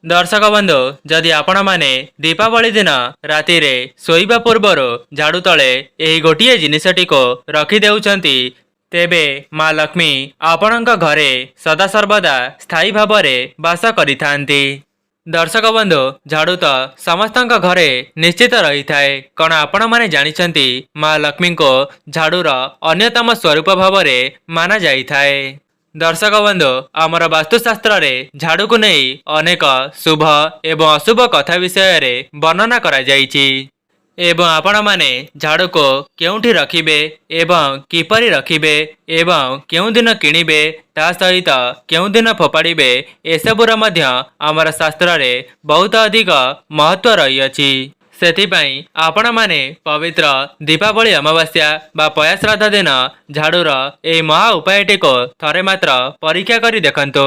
दर्शक बंधु जदि आपण माने दीपावली दिन राति रे शोइबा पूर्वर झाड़ू तले एही गोटिए जिनिसटी को रखी देउछंती तेबे माँ लक्ष्मी आपणक घरे सदासर्वदा स्थायी भावरे वास करिथांती। दर्शक बंधु झाड़ू तो समस्तक घरे निश्चित रही थाए कण आपण माने जानिछंती माँ लक्ष्मी को झाड़ूर अन्यतम स्वरूप भावरे माना जाई थाए। दर्शक बंधु आमर वास्तुशास्त्र रे झाड़ू को नहीं अनेक शुभ एवं अशुभ कथा विषय रे वर्णना करा जाइछि एवं आपण माने झाड़ू को केउठी रखिबे एवं किपरि रखिबे एवं केउ दिन किनिबे ता सहित केउ दिन फोपाड़िबे एसबुर मध्य आमर शास्त्र रे बहुत अधिक महत्व रही अछि। सेथिपाई आपण माने पवित्र दीपावली अमावास्या बा पया श्राद्ध दिन झाड़ूर ए महा उपायटी को थरे मात्र परीक्षा करी देखंतु।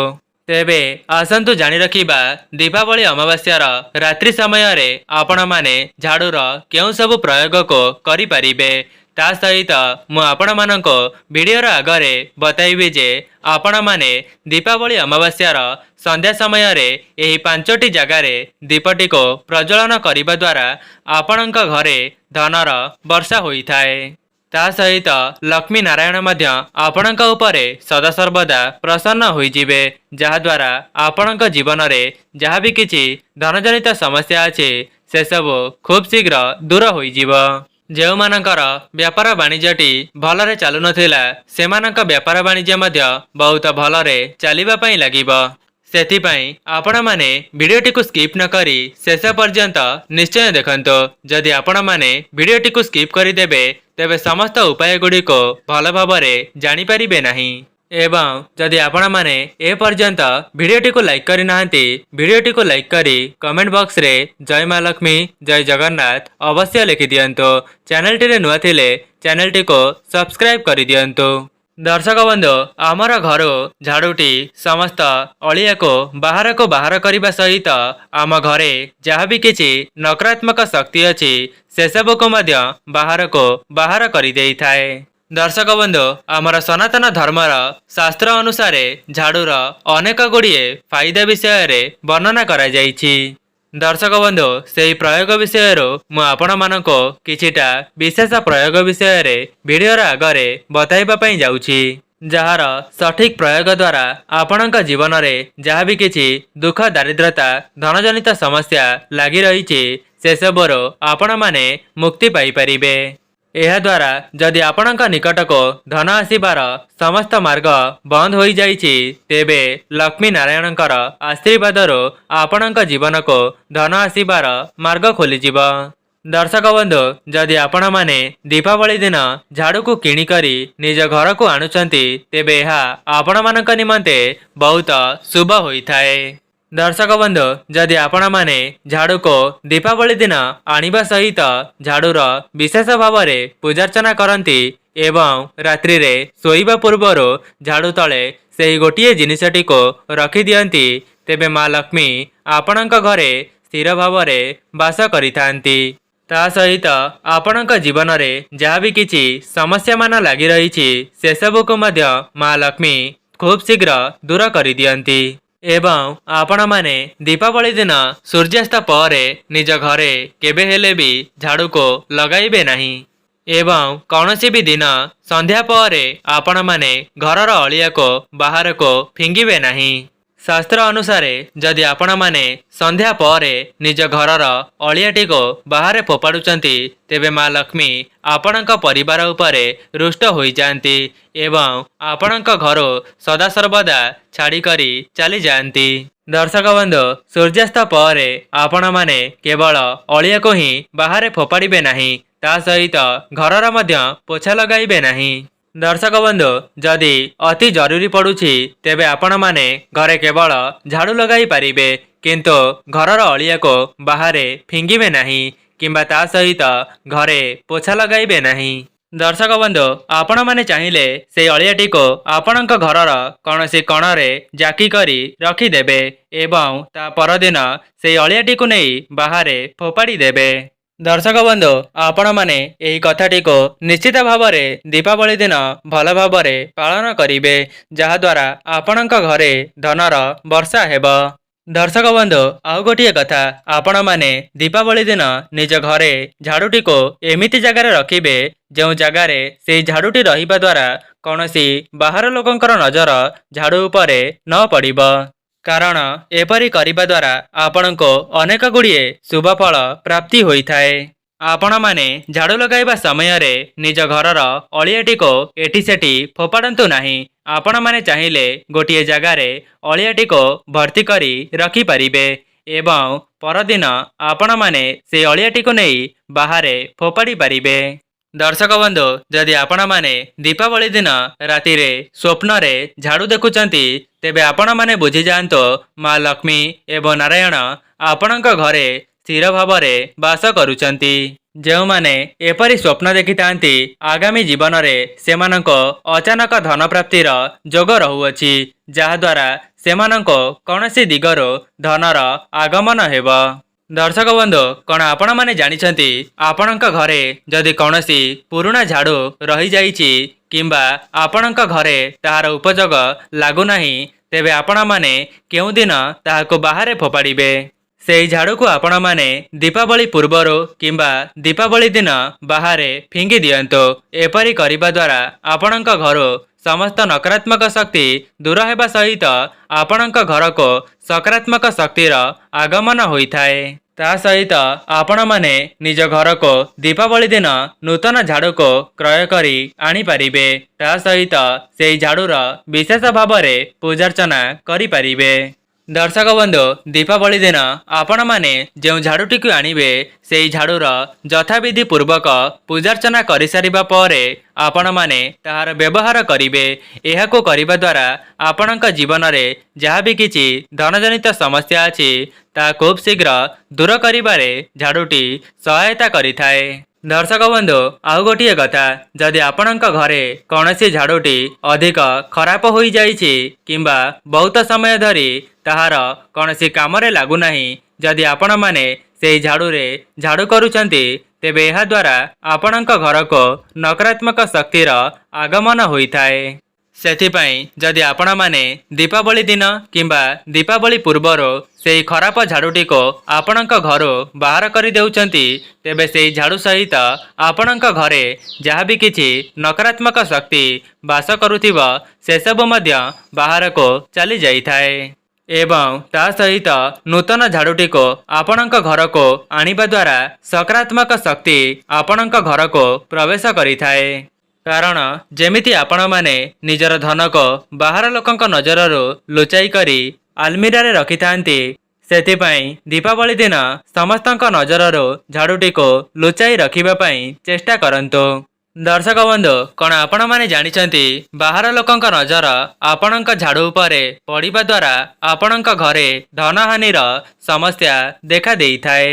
तेबे आसंतु जानी रखिबा दीपावली अमावास्यार रात्रि समय रे आपण माने झाड़ूर केउ सब प्रयोग को करि परिबे ता सहित मु आपण मानको वीडियोर आगरे बताइबी जे आपण माने दीपावली अमावास्यार संध्या समय रे एही पांचटी जगार दीपटी को प्रज्वलन करिबा द्वारा आपणक घरे धनर वर्षा होई थाए। ता सहित लक्ष्मी नारायण मध्य आपणक उपरे सदासर्वदा प्रसन्न होई जिवे जहा द्वारा आपणक जीवन रे जहा भी किछि धनजनित समस्या अछि से सब खूब शीघ्र दूर होई जिवो। जो मानकर व्यापार वाणिज्यटी भलरे चालू नथिला सेमानक व्यापार वाणिज्य मध्य बहुत भलरे चलिबा पई लागिबो। सेथिपाई आपण माने वीडियोटी को स्किप न करी शेष पर्यंत निश्चय देखंतो। जदि आपण माने वीडियोटी को स्किप करी देबे तेबे समस्त उपाय गुडी को भल भाबरे जानि परिबे नाही एवं जदि आपण माने ए पर्यंत वीडियोटी को लाइक करी नाहंती वीडियोटी को लाइक करी कमेंट बॉक्स रे जय मां लक्ष्मी जय जगन्नाथ अवश्य लिखि दियंतो। चैनल टी रे नुआ थिले चैनल टी को सब्सक्राइब करी दियंतो। दर्शक बंधु आमर घर झाड़ूटी समस्त अलिया को बाहर करने सहित आम घरे जहाँ भी किसी नकारात्मक शक्ति अच्छी से सब को बाहर कर दे थाए। दर्शक बंधु आमर सनातन धर्मर शास्त्र अनुसार झाड़ूर अनेक गुड़िए फायदा विषय रे वर्णना करा जाइछि। दर्शक बंधु से प्रयोग विषय मु आपण मानको किछिटा विशेष प्रयोग विषय रे वीडियोर आगरे बताइबा पई जाउछि जहार सठिक प्रयोग द्वारा आपणक जीवन रे जहाँ भी किछि दुख दारिद्रता धनजनित समस्या लगी रही से सबरो आपण माने मुक्ति पाई परिबे। एहा द्वारा जदि आपणक निकट को धन आसीबार समस्त मार्ग बंद हो जाइछि तेबे लक्ष्मी नारायणकर आशीर्वाद आपणक जीवन को धन आसीबार मार्ग खोली जिवो। दर्शक बंधु जदि आपण माने दीपावली दिन झाड़ू को किणिकरी निज घर को आणुचंती तेबे एहा आपण मानक निमंते बहुत शुभ होई थाए। दर्शक बंधु जदि आपण माने झाड़ू को दीपावली दिन आनिबा सहित झाड़ूर विशेष भाव में पूजार्चना करती एवं रात्रि रे शोइबा पूर्वर झाड़ू तले सेही गोटिए जिनिसटी को रखी दियंती तेबे माँ लक्ष्मी आपणक घरे स्थिर भाव में वास करिथांती। ता सहित आपणक जीवन रे जहाँ भी किछि समस्या मान लगी रही से सब को मध्य माँ लक्ष्मी खूब शीघ्र दूर कर दियंती एवं आपण माने दीपावली दिन सूर्यास्त पर निज घरे केबे हेले भी झाड़ू को लगाइबे नहीं एवं कौनसी भी दिन संध्या पर आपण माने घरर अलिया को बाहर को फिंगिबे नहीं। शास्त्र अनुसार जदि आपण माने संध्या पर निज घरर अलियाटी को बाहर फोपाड़ुचंती तेबे माँ लक्ष्मी आपणक परिवार उपरे रुष्ट होई जांती एवं आपणक घर सदासर्वदा छाड़ी करी चली जांती। दर्शक बंधु सूर्यास्त पर आपण माने केवल अलिया को ही बाहर फोपाड़िबे नहीं ता सहित घरर मध्य पोछा लगाइबे नहीं। दर्शक बंधु जदि अति जरूरी पड़ुछि तेबे आपण माने घरे केवल झाड़ू लगाई पारिबे किंतु घरर अलिया को बाहर फिंगिबे नहीं किंबा ता सहित घरे पोछा लगाइबे नहीं। दर्शक बंधु आपण माने चाहिए से अलियाटी को आपणक घरर कौनसी कणरे जाकी करी रखिदेबे एवं ता परदिन से अलियाटी को नहीं बाहर फोपाड़ी देबे। दर्शक बंधु आपण माने एही कथाटी को निश्चित भाव में दीपावली दिन भल भाव में पालन करिवे जहा द्वारा आपणक घरे धनर वर्षा हेब। दर्शक बंधु आउ गोटे कथा आपण माने दीपावली दिन निज घरे झाड़ूटी को एमिति जगार रखिबे जो जगार से झाड़ूटी रहिबा द्वारा कौनसी बाहर लोकंकर नजर झाड़ू उपरे न पड़िबो। कारण एपरी करिबा द्वारा आपणको अनेक गुड़िए शुभ फल प्राप्ति होइथाए। आपण माने झाड़ू लगाइबा समय रे निज घरर अलियाटी को एटी सेठी फोपाड़ंतु नाही। आपण माने चाहिए गोटे जगार अलियाटी को भर्ती करी रखि पारिबे एवं परदिन आपण माने से अलियाटी को नहीं बाहर फोपाड़ी पारिबे। दर्शक बंधु जदि आपण माने दीपावली दिन राति रे स्वप्न रे झाड़ू देखुचंती तेबे आपण माने बुझी जांतो माँ लक्ष्मी एवं नारायण आपणक घरे स्थिर भावरे बास करुचंती। जो माने एपरी स्वप्न देखि तांती आगामी जीवन रे सेमानंको अचानक धन प्राप्तिर जोग रहुअछि जहा द्वारा सेमानंको कौनसी दिगरो धनर आगमन हेबो। दर्शक बंधु कौन आपण माने जानिछंती आपणक घरे जदि कौनसी पुराना झाड़ू रही जाइछि किंबा आपणक घरे ताहार उपयोग लागु नाही तेबे आपण माने केउ दिन ताहाको बाहरे फोपाड़िबे। से झाड़ू को आपण माने दीपावली पूर्वर किंबा दीपावली दिन बाहरे फिंगी दियंतो। एपरी करिबा द्वारा आपणक घरो समस्त नकारात्मक शक्ति दूर हेबा सहित आपणक घर को सकारात्मक शक्तिर आगमन होइथाए। ता सहित आपण माने निज घर को दीपावली दिन नूतन झाड़ू को क्रय करी आनी पारिबे। ता सहित से झाड़ूर विशेष भावरे पूजार्चना करि पारिबे। दर्शक बंधु दीपावली दिन आपण माने जो झाड़ूटी को आनिबे से झाड़ूर यथाविधि पूर्वक पूजार्चना करि सारिबा परे आपण माने ताहार व्यवहार करिबे। एहाको करिबा द्वारा आपणक जीवन रे जहाँ भी किछि धनजनित समस्या अछि ता खूब शीघ्र दूर करिबारे झाड़ूटी सहायता करिथाए। दर्शक बंधु आउ गोटे कथा जदि आपणक घरे कौनसी झाड़ूटी अधिक खराब होई जाइछि किंबा बहुत समय धरी ताहार कौनसी कामरे लागु नाही जदि आपण माने से झाड़ू रे झाड़ू करूचंती तेबे एहा द्वारा आपणक घर को नकारात्मक शक्तिर आगमन होइथाए। सेथिपाई जदि आपण माने दीपावली दिन किंबा दीपावली पूर्वर से खराब झाड़ूटी को आपणक घरो बाहर कर देउचंती तेबे से झाड़ू सहित आपणक घरे जहाँ भी किछि नकारात्मक शक्ति बास करुथिबा से सब मध्य बाहर को चली जाइथाए एवं ता सहित नूतन झाड़ूटी को आपणक घर को आनिबा द्वारा सकारात्मक शक्ति आपणक घर को प्रवेश करिथाए। कारण जेमिति आपण माने निजर धन को बाहर लोकंक नजररू लुचाई करी आलमीरा रे रखि थांती सेथिपाई दीपावली दिन समस्तंक नजररू झाड़ूटी को लुचाई रखिबा पई चेष्टा करंतु। दर्शक बंधु कौन आपण माने जानिछंती बाहर लोकंक नजर आपणक झाड़ू उपरे पड़िबा द्वारा आपणक घरे धनहानिर समस्या देखा देइथाए।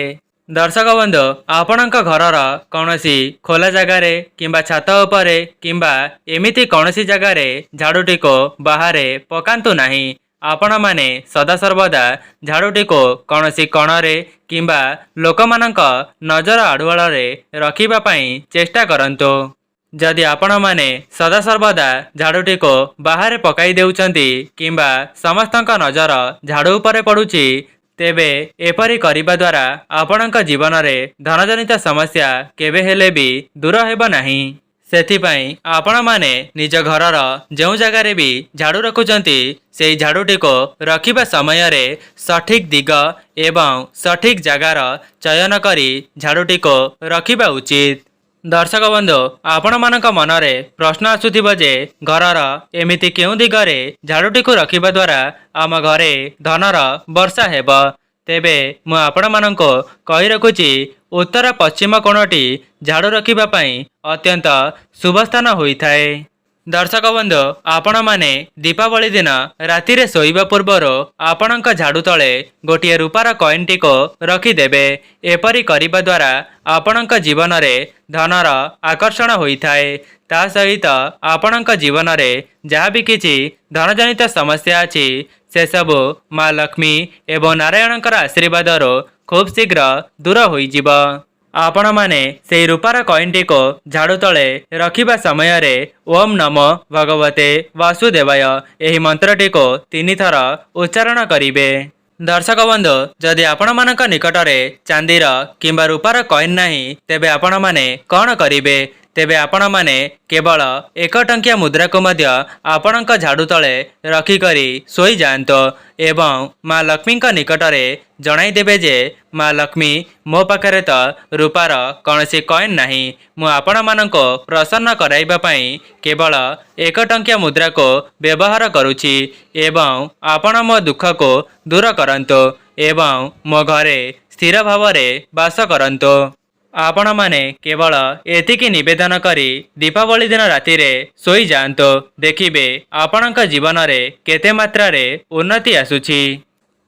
दर्शक बंधु आपणक घरर कौनसी खोला जगार किंबा छात उपरे किंबा एमिति कौनसी जगार झाड़ूटी को बाहरे पकांतु नाही। आपण माने सदा सर्वदा झाड़ूटी को कौनसी कणरे किंबा लोकमानंक नजर आड़ुआଳରେ रखिबा पई चेष्टा करंतु। जदि आपण माने सदा सर्वदा झाड़ूटी को बाहरे पकाई देउचंती किंबा समस्तंक नजर झाड़ू उपरे पड़ुची तेबे एपरी करिबा द्वारा आपणक जीवन रे धनजनित समस्या केबे हेले भी दूर हेबो नाही। सेथिपाई आपण माने निज घरर जो जगार भी झाड़ू रखुचंती से झाड़ूटी को रखिबा समय रे सठिक दिग एवं सठिक जगार चयन करी झाड़ूटी को रखिबा उचित। दर्शक बंधु आपण मानक मनरे प्रश्न आसुथिबो जे घरर एमिति केउ दिगरे झाड़ूटी को रखिबा द्वारा आम घरे धनर वर्षा हेबो तेबे मु आपण माननको कहि रखुची उत्तर पश्चिम कोणटी झाड़ू रखिबा पई अत्यंत शुभ स्थान होइथाए। दर्शक बंधु आपण माने दीपावली दिन राति रे सोइबा पूर्वर आपणक झाड़ू तले गोटे रूपार कॉइनटी को रखिदेबे। एपरी करिबा द्वारा आपणक जीवन रे धनर आकर्षण होइथाए। ता सहित आपणक जीवन रे जहाँ भी किछि धनजनित समस्या अछि से सबु माँ लक्ष्मी एवं नारायणकर आशीर्वाद खूब शीघ्र दूर होइजिबो। आपण माने से रूपार कॉइनटी को झाड़ू तले रखिबा समय रे ओम नमो भगवते वासुदेवाय एही मंत्रटी को 3 थर उच्चारण करिबे। दर्शक बंधु जदि आपण मानक निकटरे चांदीर किंबा रूपार कॉइन नहीं तेबे आपण माने कौन करिवे तेबे आपण माने केवल 1 टंकिया मुद्रा को मध्य आपणक झाड़ू तले रखी करी सोई जांतो एवं माँ लक्ष्मी निकटरे जणाई देबे जे माँ लक्ष्मी मो पाखरे तो रूपार कौनसी कॉइन नहीं मु आपण मानको प्रसन्न कराइबा पई केवल 1 टंकिया मुद्रा को व्यवहार करुछि एवं आपण मो दुख को दूर करंतो एवं मो घरे स्थिर भावरे वास करंतो आपण माने केवल एतिकी निवेदन करी दीपावली दिन राति रे सोई जांतो देखिबे आपणक जीवन रे केते मात्रा रे उन्नति आसुछि।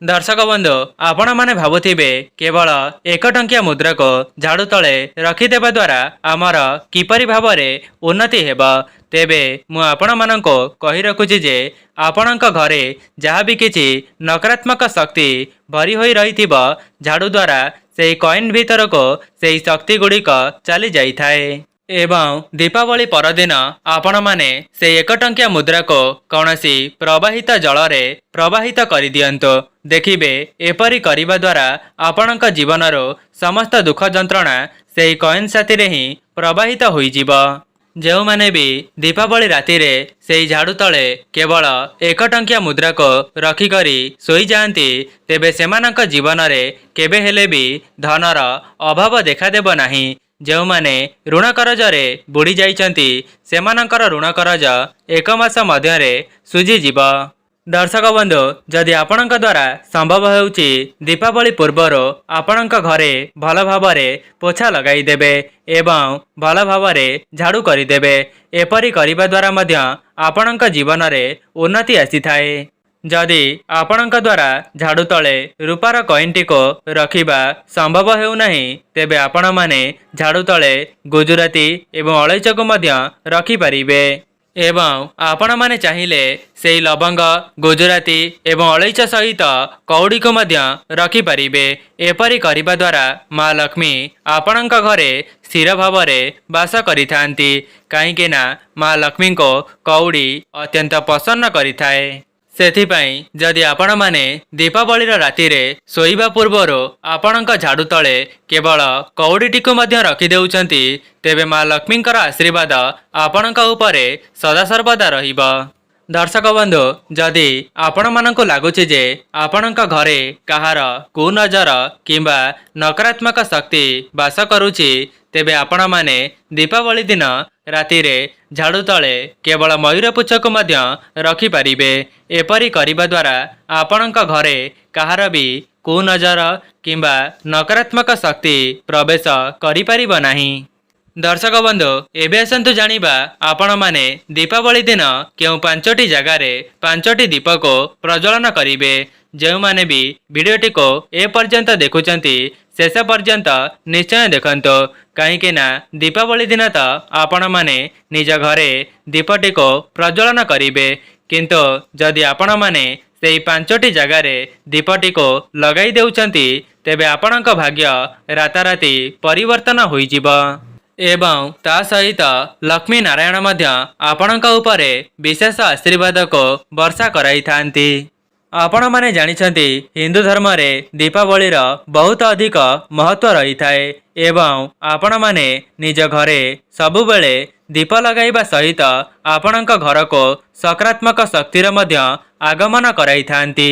दर्शक बंधु आपण माने भाबुथिबे केवल 1 टंकिया मुद्रा को झाड़ू तले रखिदेबा द्वारा आमर किपरि भावरे उन्नति हेबा तेबे मु आपण मानको कहि रखुछि जे आपणक घरे जहाँ भी किछि नकारात्मक शक्ति भरी होई रहिथिबा झाड़ू द्वारा से कॉइन भीतर को से शक्ति गुड़िक चली जाइए एवं दीपावली परदिन आपण माने से 1 टंकिया मुद्रा को कौनसी प्रवाहित जल रे प्रवाहित कर दियंतो देखिबे एपरी करिबा द्वारा आपणक जीवनरो समस्त दुख जंत्रणा से कॉइन साथी रे ही प्रवाहित होई जिवो। जो माने भी दीपावली राति रे से झाड़ू तले केवल 1 टंकिया मुद्रा को रखी करी सोई जाती तेबे सेमानक जीवन रे केबे हेले भी धनर अभाव देखा देब नाही। जो माने ऋण करज रे बुड़ी जाइचंती सेमानकर ऋण करज 1 मास मध्य रे सुझी जीव। दर्शक बंधु जदि आपणक द्वारा संभव होउची दीपावली पूर्वर आपणक घरे भल भावरे पोछा लगाई देबे एवं भल भावरे झाड़ू करिदेबे एपरी करिबा द्वारा मध्य आपणक जीवन रे उन्नति आसी थाए। जदि आपणक द्वारा झाड़ू तले रूपार कॉइनटी को रखिबा संभव हेउ नाही तेबे आपण माने झाड़ू तले गुजराती एवं अलैच को मध्य रखि परिबे एवं आपण माने चाहिए से लवंग गुजराती एवं अलैच सहित कौड़ी को मध्य रखि परिबे एपरी करिबा द्वारा माँ लक्ष्मी आपणक घरे स्थिर भावरे वास करिथांती काहेकि ना माँ लक्ष्मी को कौड़ी अत्यंत पसंद करिथाए। सेथिपाई जदि आपण माने दीपावली राति रे सोईबा पूर्वर आपणक झाड़ू तले केवल कौड़ीटी को मध्य रखि देउचंती तेबे माँ लक्ष्मींकर आशीर्वाद आपणक उपरे सदासर्वदा रहिबा। दर्शक बंधु जदि आपण मानकु लागुछि जे आपणक घरे कहार कुनजर किंबा नकारात्मक शक्ति वास करुछि तेबे आपण माने दीपावली दिन राति रे झाड़ू तले केवल मयूर पुछ को मध्य रखि परिबे एपरी करिबा द्वारा आपणक घरे कहार भी कुनजर किंबा नकारात्मक शक्ति प्रवेश करि परिबो नाही। दर्शक बंधु एबे आसंतु जानिबा आपण माने दीपावली दिन केउ 5टी जगार 5टी दीप को प्रज्वलन करिवे। जो माने भी वीडियोटी को ए पर्यंत देखुचंती शेष पर्यंत निश्चय देखंतो कहीं ना दीपावली दिन तो आपण माने निज घरे दीपटी को प्रज्वलन करिवे किंतु जदि आपण माने सेई 5टी जगार दीपटी को लगाई देउचंती तेबे आपणक भाग्य राताराति परिवर्तन होई जिवो एवं ता सहित लक्ष्मी नारायण मध्य आपणक उपरे विशेष आशीर्वाद को वर्षा कराई थांती। आपण माने जानिछंती हिंदू धर्म रे दीपावली रो बहुत अधिक महत्व रही थाए एवं आपण माने निज घरे सबु बेले दीप लगाइबा सहित आपणक घर को सकारात्मक शक्तिर मध्य आगमन कराई थांती।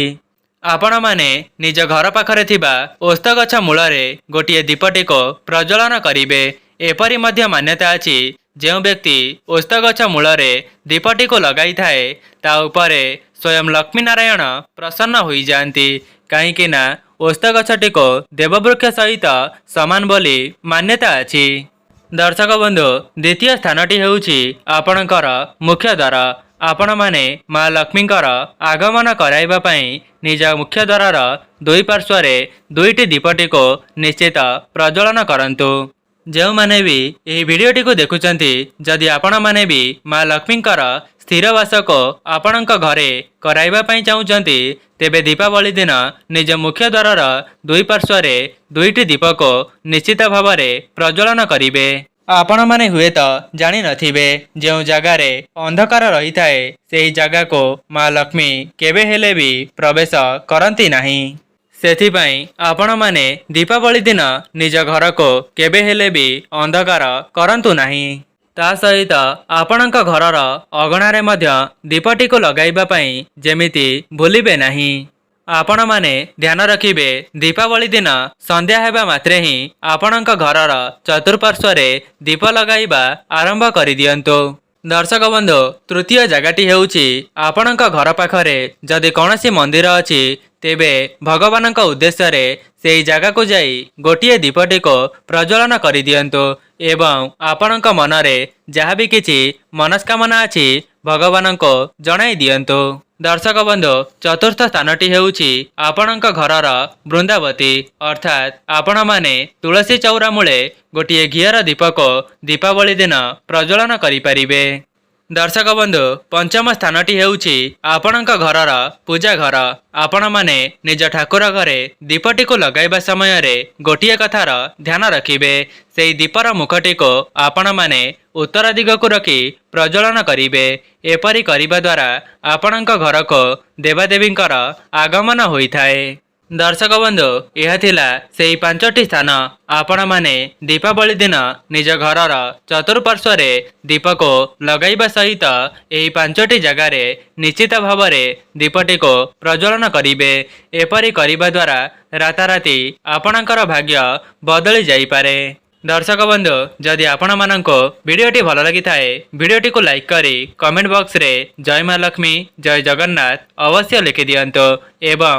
आपण माने निज घर पाखरे थिबा ओस्त गछ मूलरे गोटिए दीपटी को प्रज्वलन करिवे एपरी मध्य मान्यता अछि जो व्यक्ति ओस्त गछ मूलरे दीपटी को लगाई थाए ता उपरे स्वयं लक्ष्मी नारायण प्रसन्न होई जाती कहीं ना ओस्त गछटी को देववृक्ष सहित समान बोली मान्यता अछि। दर्शक बंधु द्वितीय स्थानटी हेउछि आपणकर मुख्य द्वार। आपण माने माँ लक्ष्मींकर आगमन कराइबा पई निज मुख्य द्वार दुई पार्श्वरे 2टी दीपटी को निश्चित प्रज्वलन करंतु। जो माने भी यह वीडियोटी को देखुचंती जदि आपण माने भी माँ लक्ष्मींकर स्थिर वास को आपणक घरे कराइबा पई चाहुचंती तेबे दीपावली दिन निज मुख्य द्वार 2 पार्श्वरे 2टी दीप को निश्चित भावरे प्रज्वलन करिवे। आपण माने हुए तो जानी नथिबे जो जगार अंधकार रही थाए सेही जगह को माँ लक्ष्मी केबे हेले भी प्रवेश करंती नाही। ସେଥିପାଇଁ ଆପଣମାନେ ଦୀପାବଳି ଦିନ ନିଜ ଘରକୁ କେବେ ହେଲେ ବି ଅନ୍ଧକାର କରନ୍ତୁ ନାହିଁ। ତା ସହିତ ଆପଣଙ୍କ ଘରର ଅଗଣାରେ ମଧ୍ୟ ଦୀପଟିକୁ ଲଗାଇବା ପାଇଁ ଯେମିତି ଭୁଲିବେ ନାହିଁ। ଆପଣମାନେ ଧ୍ୟାନ ରଖିବେ ଦୀପାବଳି ଦିନ ସନ୍ଧ୍ୟା ହେବା ମାତ୍ରେ ହିଁ ଆପଣଙ୍କ ଘରର ଚତୁଃପାର୍ଶ୍ୱରେ ଦୀପ ଲଗାଇବା ଆରମ୍ଭ କରିଦିଅନ୍ତୁ। ଦର୍ଶକ ବନ୍ଧୁ, ତୃତୀୟ ଜାଗାଟି ହେଉଛି ଆପଣଙ୍କ ଘର ପାଖରେ ଯଦି କୌଣସି ମନ୍ଦିର ଅଛି ତେବେ ଭଗବାନଙ୍କ ଉଦ୍ଦେଶ୍ୟରେ ସେହି ଜାଗାକୁ ଯାଇ ଗୋଟିଏ ଦୀପଟିକୁ ପ୍ରଜ୍ୱଳନ କରିଦିଅନ୍ତୁ ଏବଂ ଆପଣଙ୍କ ମନରେ ଯାହା ବି କିଛି ମନସ୍କାମନା ଅଛି ଭଗବାନଙ୍କୁ ଜଣାଇ ଦିଅନ୍ତୁ। ଦର୍ଶକ ବନ୍ଧୁ, ଚତୁର୍ଥ ସ୍ଥାନଟି ହେଉଛି ଆପଣଙ୍କ ଘରର ବୃନ୍ଦାବତୀ ଅର୍ଥାତ୍ ଆପଣମାନେ ତୁଳସୀ ଚଉରା ମୂଳେ ଗୋଟିଏ ଘିଅର ଦୀପକୁ ଦୀପାବଳି ଦିନ ପ୍ରଜ୍ୱଳନ କରିପାରିବେ। ଦର୍ଶକ ବନ୍ଧୁ, ପଞ୍ଚମ ସ୍ଥାନଟି ହେଉଛି ଆପଣଙ୍କ ଘରର ପୂଜା ଘର। ଆପଣମାନେ ନିଜ ଠାକୁର ଘରେ ଦୀପଟିକୁ ଲଗାଇବା ସମୟରେ ଗୋଟିଏ କଥାର ଧ୍ୟାନ ରଖିବେ, ସେହି ଦୀପର ମୁଖଟିକୁ ଆପଣମାନେ ଉତ୍ତର ଦିଗକୁ ରଖି ପ୍ରଜ୍ୱଳନ କରିବେ। ଏପରି କରିବା ଦ୍ୱାରା ଆପଣଙ୍କ ଘରକୁ ଦେବାଦେବୀଙ୍କର ଆଗମନ ହୋଇଥାଏ। ଦର୍ଶକ ବନ୍ଧୁ, ଏହା ଥିଲା ସେହି 5ଟି ସ୍ଥାନ। ଆପଣମାନେ ଦୀପାବଳି ଦିନ ନିଜ ଘରର ଚତୁଃପାର୍ଶ୍ୱରେ ଦୀପକୁ ଲଗାଇବା ସହିତ ଏହି 5ଟି ଜାଗାରେ ନିଶ୍ଚିତ ଭାବରେ ଦୀପଟିକୁ ପ୍ରଜ୍ୱଳନ କରିବେ। ଏପରି କରିବା ଦ୍ୱାରା ରାତାରାତି ଆପଣଙ୍କର ଭାଗ୍ୟ ବଦଳି ଯାଇପାରେ। ଦର୍ଶକ ବନ୍ଧୁ, ଯଦି ଆପଣମାନଙ୍କୁ ଭିଡ଼ିଓଟି ଭଲ ଲାଗିଥାଏ ଭିଡ଼ିଓଟିକୁ ଲାଇକ୍ କରି କମେଣ୍ଟ ବକ୍ସରେ ଜୟ ମା ଲକ୍ଷ୍ମୀ, ଜୟ ଜଗନ୍ନାଥ ଅବଶ୍ୟ ଲେଖିଦିଅନ୍ତୁ ଏବଂ